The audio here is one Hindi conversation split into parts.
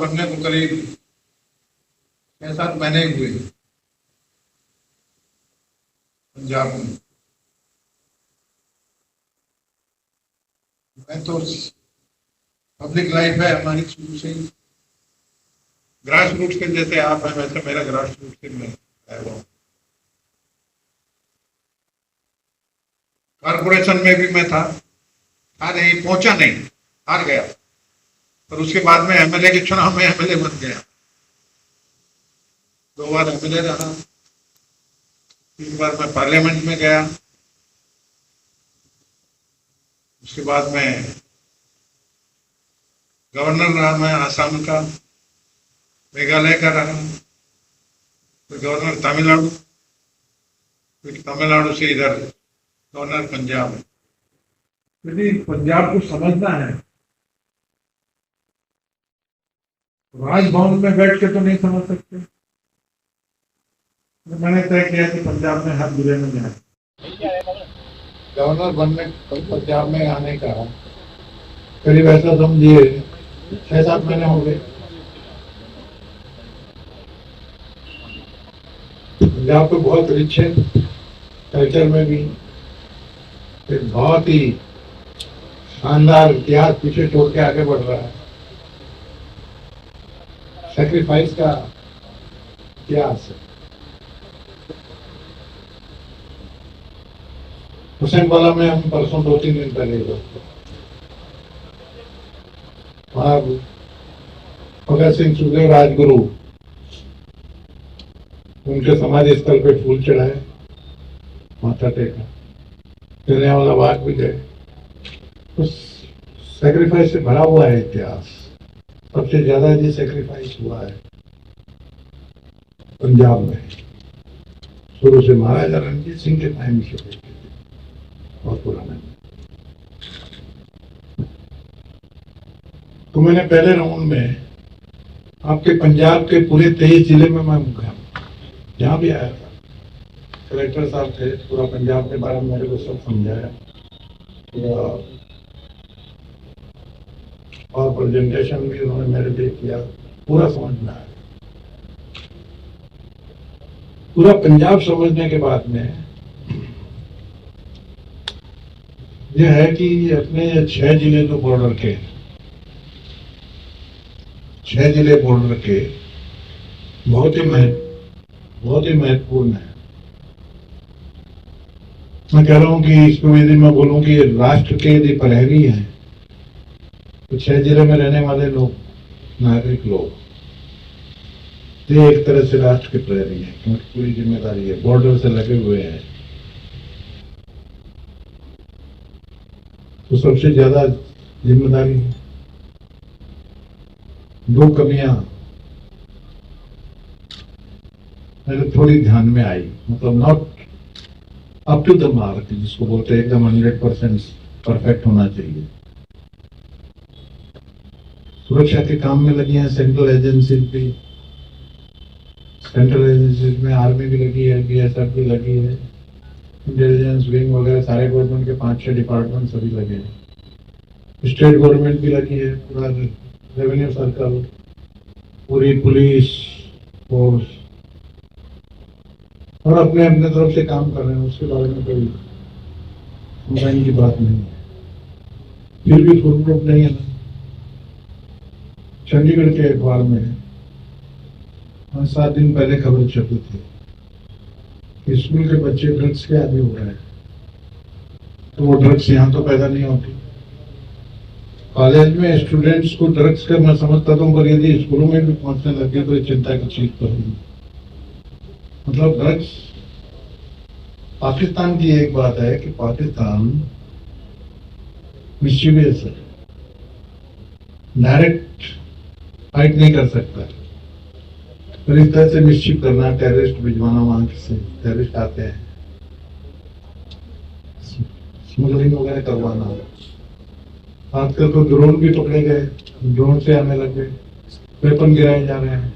बनने को करीब 6-7 महीने हुए पंजाब में। मैं तो पब्लिक लाइफ है हमारी शुरू से ही, ग्रास रूट के जैसे आप हैं वैसे मेरा ग्रास रूट से मैं है वो। कारपोरेशन में भी मैं था, नहीं पहुंचा नहीं, हार गया, और उसके बाद में एमएलए के चुनाव में एमएलए बन गया। 2 बार एमएलए रहा, 3 बार मैं पार्लियामेंट में गया, उसके बाद में गवर्नर रहा मैं आसाम का, मेघालय का रहा, फिर गवर्नर तमिलनाडु, फिर तमिलनाडु से इधर गवर्नर पंजाब। यदि पंजाब को समझना है राजभवन में बैठ के तो नहीं समझ सकते। मैंने तय किया कि पंजाब में हर जिले में जाए, गवर्नर बनने पंजाब में आने का करीब ऐसा समझिए 6-7 महीने हो गए। पंजाब तो बहुत रिच है कल्चर में भी, एक बहुत ही शानदार इतिहास पीछे छोड़ के आगे बढ़ रहा है। सैक्रिफाइस का इतिहास है। हुसैनवाला में हम परसों 2-3 दिन पहले वहां भगत सिंह सुखदेव राजगुरु उनके समाधि स्थल पे फूल चढ़ाए, माथा टेका, जलियांवाला बाग भी गए। उस सैक्रिफाइस से भरा हुआ है इतिहास। सबसे ज्यादा ये सैक्रिफाइस हुआ है पंजाब में, शुरू से महाराजा रणजीत सिंह के टाइम से बहुत पुराना। तो मैंने पहले राउंड में आपके पंजाब के पूरे 23 जिले में मैं गया, जहां भी आया था। कलेक्टर साहब थे, पूरा पंजाब के बारे में मेरे को सब समझाया, और प्रेजेंटेशन भी उन्होंने मेरे लिए किया, पूरा समझ में आया। पूरा पंजाब समझने के बाद में यह है कि अपने 6 जिले जो बॉर्डर के, 6 जिले बॉर्डर के बहुत ही महत्वपूर्ण है। मैं कह रहा हूं कि इसको यदि मैं बोलूं कि राष्ट्र के यदि प्रहरी हैं तो 6 जिले में रहने वाले लोग, नागरिक लोग, ये एक तरह से राष्ट्र के प्रहरी हैं, क्योंकि पूरी जिम्मेदारी है, बॉर्डर से लगे हुए हैं। तो सबसे ज्यादा जिम्मेदारी है। 2 कमियां मेरे थोड़ी ध्यान में आई, मतलब not up to the mark, जिसको बोलते हैं एकदम 100% परफेक्ट होना चाहिए। सुरक्षा के काम में लगी हैं सेंट्रल एजेंसी भी, सेंट्रल एजेंसी में आर्मी भी लगी है, बीएसएफ भी लगी है, इंटेलिजेंस विंग वगैरह सारे गवर्नमेंट के 5-6 डिपार्टमेंट सभी लगे हैं। स्टेट गवर्नमेंट भी लगी है, पूरा रेवेन्यू सर्कल, पूरी पुलिस फोर्स, और अपने अपने तरफ से काम कर रहे हैं, उसके बारे में कोई कंप्लेन की बात नहीं है। फिर भी फुल प्रूफ नहीं है ना। चंडीगढ़ के अखबार में 5-7 दिन पहले खबर छपी थी कि स्कूल के बच्चे ड्रग्स के आदी हो रहे हैं। तो वो ड्रग्स यहाँ तो पैदा नहीं होती, कॉलेज में स्टूडेंट्स को ड्रग्स का मैं समझता हूँ, पर यदि स्कूलों में भी पहुंचने लगे तो ये चिंता की चीज तो होगी। मतलब ड्रग्स, पाकिस्तान की एक बात है कि पाकिस्तान मिस्चीवियस है, डायरेक्ट फाइट नहीं कर सकता, पर इस तरह से मिस्चीव करना, टेररिस्ट भिजवाना, वहां से टेररिस्ट आते हैं, स्मगलिंग वगैरह करवाना। आजकल तो ड्रोन भी पकड़े गए, ड्रोन से आने लगे, वेपन गिराए जा रहे हैं।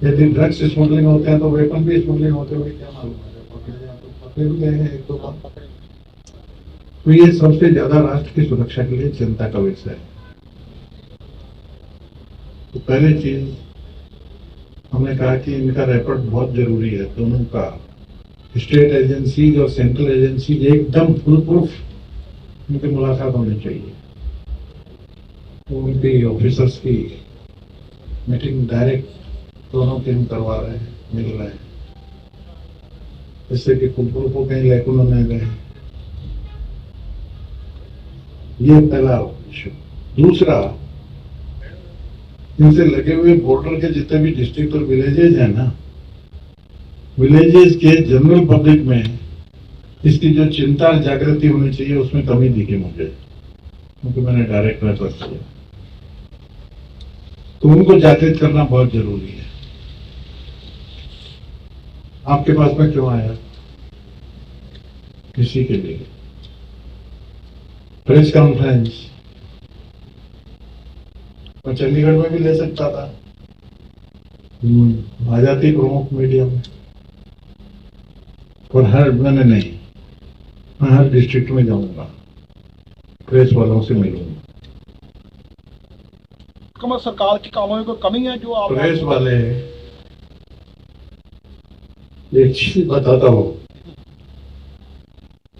यदि ड्रग्स स्मगलिंग होते हैं तो वेपन भी स्मगलिंग होते हुए क्या मालूम है, पकड़े भी गए हैं 1-2 बार। तो ये सबसे ज्यादा राष्ट्र की सुरक्षा के लिए चिंता का विषय है। तो पहली चीज हमने कहा कि इनका रेकॉर्ड बहुत जरूरी है, दोनों का, स्टेट एजेंसीज और सेंट्रल एजेंसीज एकदम फुल प्रूफ उनकी मुलाकात होनी चाहिए। उनकी ऑफिसर्स की मीटिंग डायरेक्ट दोनों टीम करवा रहे हैं, मिल रहे हैं, जिससे कि फुल प्रूफ को कहीं लैकुन न गए। ये पहला इशू। दूसरा, इनसे लगे हुए बॉर्डर के जितने भी डिस्ट्रिक्ट और विलेजेस हैं ना, विलेजेस के जनरल पब्लिक में इसकी जो चिंता और जागृति होनी चाहिए उसमें कमी दिखी मुझे, क्योंकि मैंने डायरेक्ट रेफर किया। तो उनको जागृत करना बहुत जरूरी है। आपके पास में क्यों आया? इसी के लिए प्रेस कॉन्फ्रेंस मैं चंडीगढ़ में भी ले सकता था, आ जाती प्रमुख मीडिया में, और मैंने नहीं, मैं हर डिस्ट्रिक्ट में जाऊंगा, प्रेस वालों से मिलूंगा। सरकार की कामों में कोई कमी है जो आप प्रेस वाले, एक चीज बताता हूं,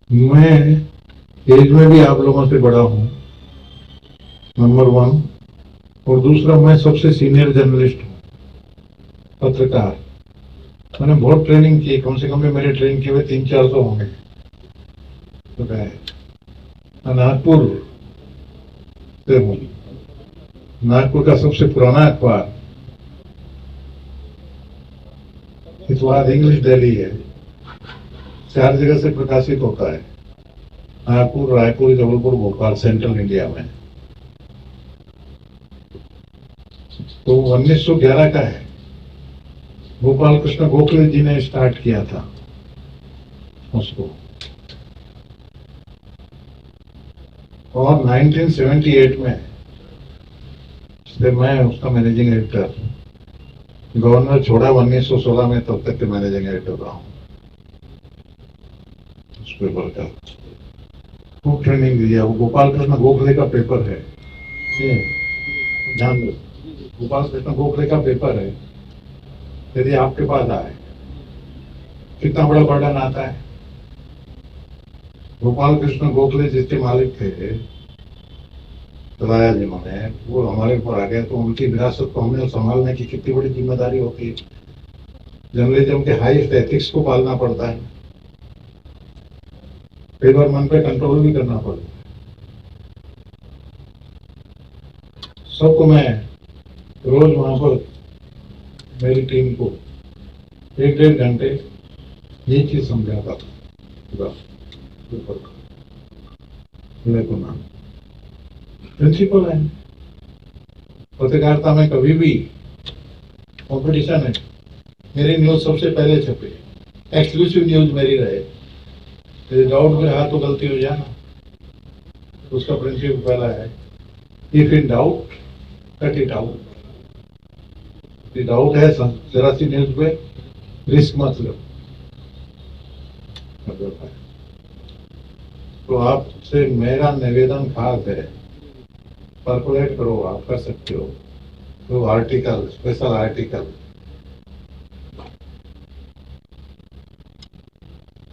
मैं एज में भी आप लोगों से बड़ा हूं, नंबर 1, और दूसरा मैं सबसे सीनियर जर्नलिस्ट हूं, पत्रकार। मैंने बहुत ट्रेनिंग की, कम से कम भी मेरे ट्रेनिंग किए हुए 300-400 होंगे। तो नागपुर से हूँ, नागपुर का सबसे पुराना अखबार इतवार इंग्लिश डेली है, 4 जगह से प्रकाशित होता है, नागपुर, रायपुर, जबलपुर, भोपाल, सेंट्रल इंडिया में। तो 1911 का है, गोपाल कृष्ण गोखले जी ने स्टार्ट किया था उसको, और 1978 में से मैं उसका मैनेजिंग एडिटर, गवर्नर छोड़ा 1916 में, तब तक के मैनेजिंग एडिटर रहा हूं उस पेपर का। खूब ट्रेनिंग दिया। वो गोपाल कृष्ण गोखले का पेपर है, ध्यान दो, गोपाल कृष्ण गोखले का पेपर है। यदि आपके पास आए, कितना बड़ा बर्डन आता है। गोपाल कृष्ण गोखले जिसके मालिक थे, चलाया जिन्होंने, वो हमारे ऊपर आ गया, तो उनकी विरासत को हमें संभालने की कितनी बड़ी जिम्मेदारी होती है। जर्नलिज्म के हाईएस्ट एथिक्स को पालना पड़ता है, कई बार मन पे कंट्रोल भी करना पड़ता है। सबको मैं रोज वहां पर मेरी टीम को 1-1.5 घंटे ये चीज समझाता था। प्रिंसिपल है पत्रकारिता में, कभी भी कंपटीशन है, मेरी न्यूज सबसे पहले छपे, एक्सक्लूसिव न्यूज मेरी रहे। यदि डाउट में रहा तो गलती हो जाए ना, उसका प्रिंसिपल पहला है, if in doubt cut it out. Doubt है जरा सी न्यूज पे, रिस्क मत लो। तो आपसे मेरा निवेदन खास है, परकुलेट करो, आप कर सकते हो। तो आर्टिकल, स्पेशल आर्टिकल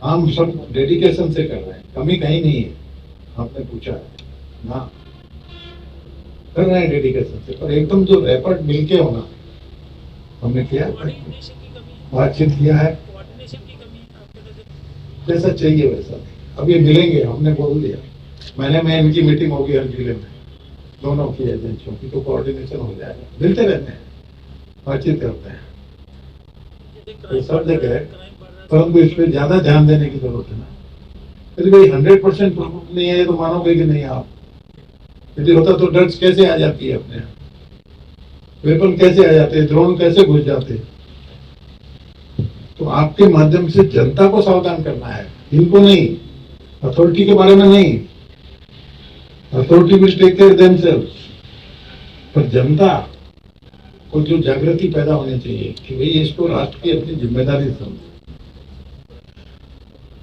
हम सब डेडिकेशन से कर रहे हैं, कमी कहीं नहीं है। आपने पूछा है ना, कर रहे हैं डेडिकेशन से, पर एकदम जो रैपर्ड मिलके होना, हमने किया, बातचीत किया है, जैसा चाहिए वैसा। अब ये मिलेंगे, हमने बोल दिया, महीने में इनकी मीटिंग होगी हर जिले में, दोनों की एजेंसियों की, तो कोऑर्डिनेशन हो जाएगा। मिलते रहते हैं, बातचीत करते हैं, तो सब जगह, परंतु इस पर ज्यादा ध्यान देने की जरूरत है ना। यदि भाई 100% प्रूफ नहीं है तो मानोगे कि नहीं आप? यदि होता तो ड्रग्स कैसे आ जाती है अपने, वेपन कैसे आ जाते हैं, ड्रोन कैसे घुस जाते हैं? तो आपके माध्यम से जनता को सावधान करना है, इनको नहीं, अथॉरिटी के बारे में नहीं। Authority will take care themselves, पर जनता को जो जागृति पैदा होनी चाहिए कि भाई इसको राष्ट्र की अपनी जिम्मेदारी समझे।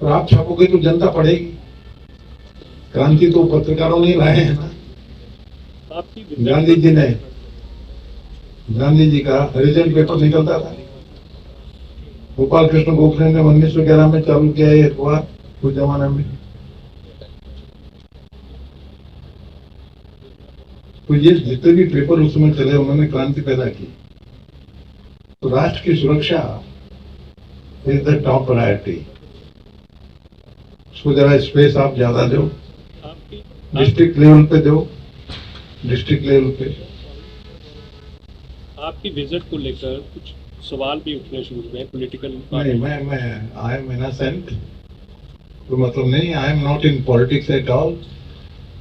और आप छापोगे तो जनता पढ़ेगी। क्रांति तो पत्रकारों ने लाए हैं ना, गांधी जी ने गांधी जी का हरिजन पेपर निकलता था। गोपाल कृष्ण गोखले ने 1911 में चालू किया ये अखबार उस जमाने में। तो ये जितने भी पेपर उस समय चले उन्होंने क्रांति पैदा की। तो राष्ट्र की सुरक्षा इज द टॉप प्रायोरिटी। उसको जरा स्पेस आप ज्यादा दो, डिस्ट्रिक्ट लेवल पे दो, डिस्ट्रिक्ट लेवल पे। आपकी विजिट को लेकर कुछ सवाल भी उठने शुरू हुए पॉलिटिकल। नहीं, मैं आई एम इनोसेंट, तो मतलब नहीं, I am not in politics at all.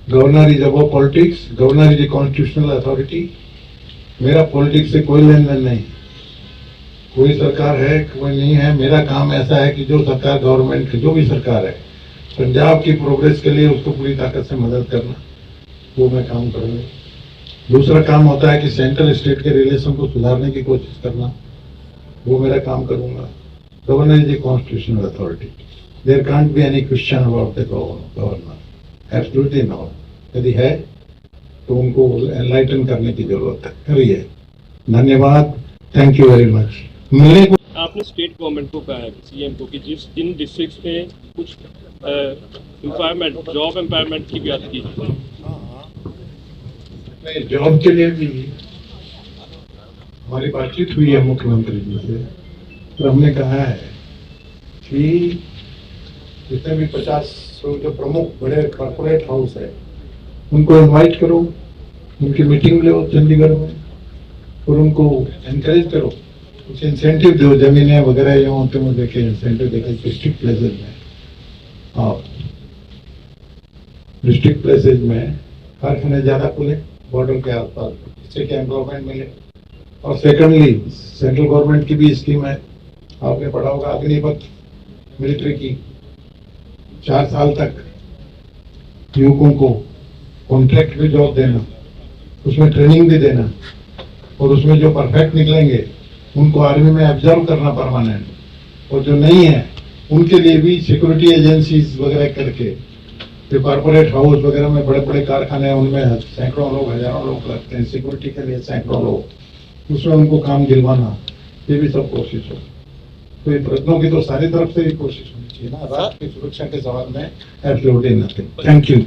Governor is above politics, governor is a constitutional authority. मेरा पॉलिटिक्स से कोई लेन देन नहीं। कोई सरकार है कोई नहीं है, मेरा काम ऐसा है कि जो सरकार गवर्नमेंट जो भी सरकार है पंजाब की प्रोग्रेस के लिए उसको पूरी ताकत से मदद करना, वो मैं काम करूंगा। दूसरा काम होता है कि सेंट्रल स्टेट के रिलेशन को सुधारने की कोशिश करना, वो मेरा काम करूंगा। Governor is a constitutional authority, there can't be any question about the governor, absolutely not. यदि है तो उनको एनलाइटन करने की जरूरत है, करिए। धन्यवाद, थैंक यू वेरी मच। मिलने को आपने स्टेट गवर्नमेंट को कहा है, सीएम को, कि जिन डिस्ट्रिक्ट्स में कुछ एम्पावरमेंट, जॉब एम्पावरमेंट की बात की। नहीं, जॉब के लिए भी हमारी बातचीत हुई है मुख्यमंत्री जी से, तो हमने कहा है कि जितने भी 50 जो प्रमुख बड़े कॉर्पोरेट हाउस है उनको इनवाइट करो, उनकी मीटिंग लो चंडीगढ़ में और उनको एनकरेज करो, कुछ इंसेंटिव दो, जमीनें वगैरह ये होते हैं देखे, इंसेंटिव देखे डिस्ट्रिक्ट प्लेसेज में। और डिस्ट्रिक्ट प्लेसेज में कारखाने ज्यादा खुले बॉर्डर के आसपास, इससे क्या एम्प्लॉयमेंट मिले। और सेकेंडली सेंट्रल गवर्नमेंट की भी स्कीम है, आपने पढ़ा होगा, अग्निपथ मिलिट्री की, 4 साल तक युवकों को कॉन्ट्रैक्ट पे जॉब देना, उसमें ट्रेनिंग भी देना, और उसमें जो परफेक्ट निकलेंगे उनको आर्मी में ऑब्जर्व करना परमानेंट, और जो नहीं है उनके लिए भी सिक्योरिटी एजेंसीज वगैरह करके, जो कॉर्पोरेट हाउस वगैरह में बड़े बड़े कारखाने हैं उनमें सैकड़ों लोग, हजारों लोग लगते हैं, सिक्योरिटी के लिए सैकड़ों लोग, उसमें उनको काम दिलवाना, ये भी सब कोशिश हो। तो ये प्रयत्नों की तो सारी तरफ से ही कोशिश होनी चाहिए ना, राष्ट्र की सुरक्षा के सवाल में एब्सोल्युटली नथिंग। Thank you.